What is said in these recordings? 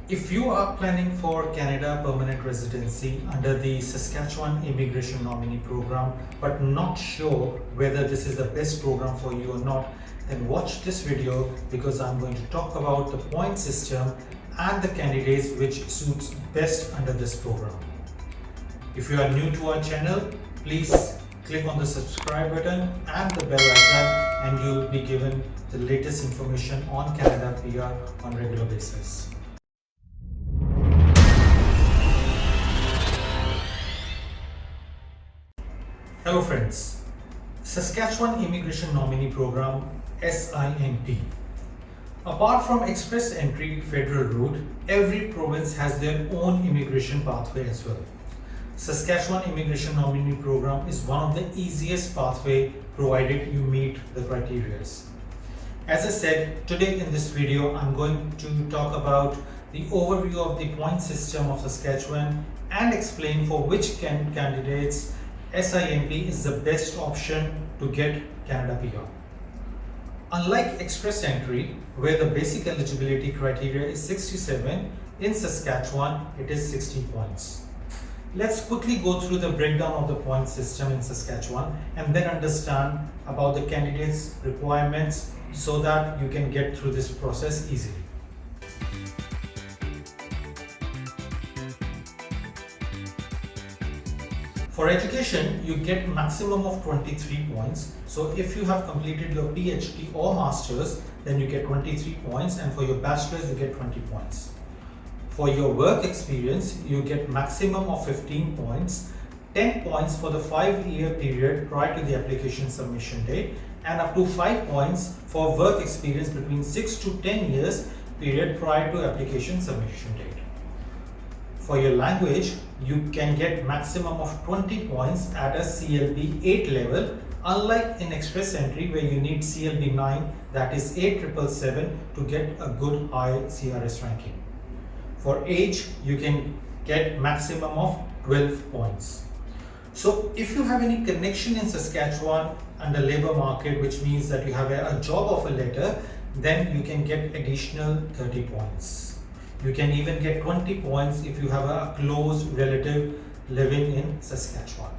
If you are planning for Canada permanent residency under the Saskatchewan Immigration Nominee Program, but not sure whether this is the best program for you or not, then watch this video because I'm going to talk about the point system and the candidates which suits best under this program. If you are new to our channel, please click on the subscribe button and the bell icon and you'll be given the latest information on Canada PR on regular basis. Hello friends, Saskatchewan Immigration Nominee Program SINP. Apart from express entry federal route, every province has their own immigration pathway as well. Saskatchewan Immigration Nominee Program is one of the easiest pathway provided you meet the criteria. As I said, today in this video I'm going to talk about the overview of the point system of Saskatchewan and explain for which candidates SINP is the best option to get Canada PR. Unlike express entry, where the basic eligibility criteria is 67, in Saskatchewan it is 60 points. Let's quickly go through the breakdown of the point system in Saskatchewan and then understand about the candidates' requirements so that you can get through this process easily. For education, you get maximum of 23 points. So if you have completed your PhD or Masters, then you get 23 points, and for your Bachelor's, you get 20 points. For your work experience, you get maximum of 15 points, 10 points for the 5-year period prior to the application submission date, and up to 5 points for work experience between 6 to 10 years period prior to application submission date. For your language, you can get maximum of 20 points at a CLB 8 level, unlike in express entry where you need CLB 9, that is 8777, to get a good high CRS ranking. For age, you can get maximum of 12 points. So if you have any connection in Saskatchewan and the labor market, which means that you have a job offer letter, then you can get additional 30 points. You can even get 20 points if you have a close relative living in Saskatchewan.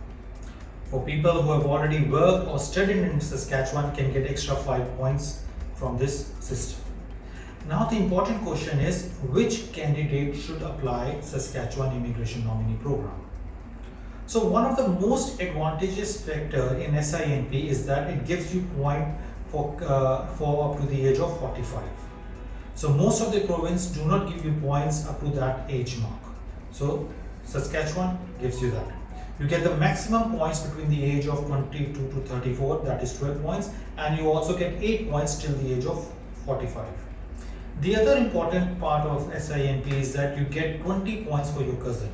For people who have already worked or studied in Saskatchewan, can get extra 5 points from this system. Now the important question is, which candidate should apply Saskatchewan Immigration Nominee Program? So one of the most advantageous factor in SINP is that it gives you point for up to the age of 45. So most of the province do not give you points up to that age mark. So Saskatchewan gives you that. You get the maximum points between the age of 22 to 34, that is 12 points, and you also get 8 points till the age of 45. The other important part of SINP is that you get 20 points for your cousin.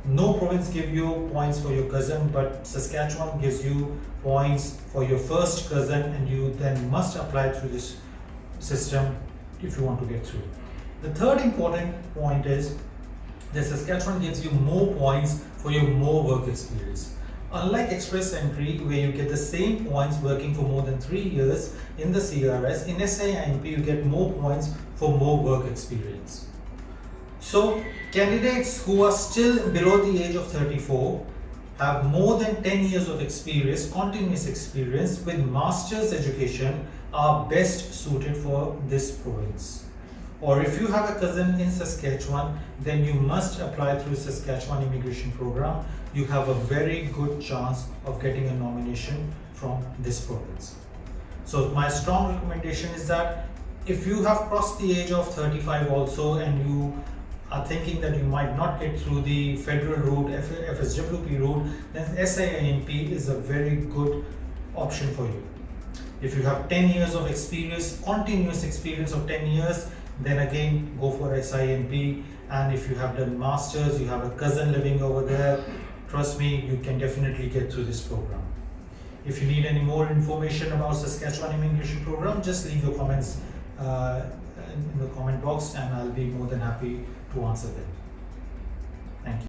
No province gives you points for your cousin, but Saskatchewan gives you points for your first cousin, and you then must apply through this system if you want to get through. The third important point is that Saskatchewan gives you more points for your more work experience. Unlike express entry where you get the same points working for more than 3 years in the CRS, in SINP you get more points for more work experience. So candidates who are still below the age of 34 have more than 10 years of experience, continuous experience with master's education, are best suited for this province. Or if you have a cousin in Saskatchewan, then you must apply through Saskatchewan Immigration Program. You have a very good chance of getting a nomination from this province. So my strong recommendation is that if you have crossed the age of 35 also and you are thinking that you might not get through the federal route, FSWP route, then SINP is a very good option for you. If you have 10 years of experience, continuous experience of 10 years, then again go for SINP. And if you have done masters, you have a cousin living over there, trust me, you can definitely get through this program. If you need any more information about Saskatchewan Immigration Program, just leave your comments in the comment box and I'll be more than happy to answer them.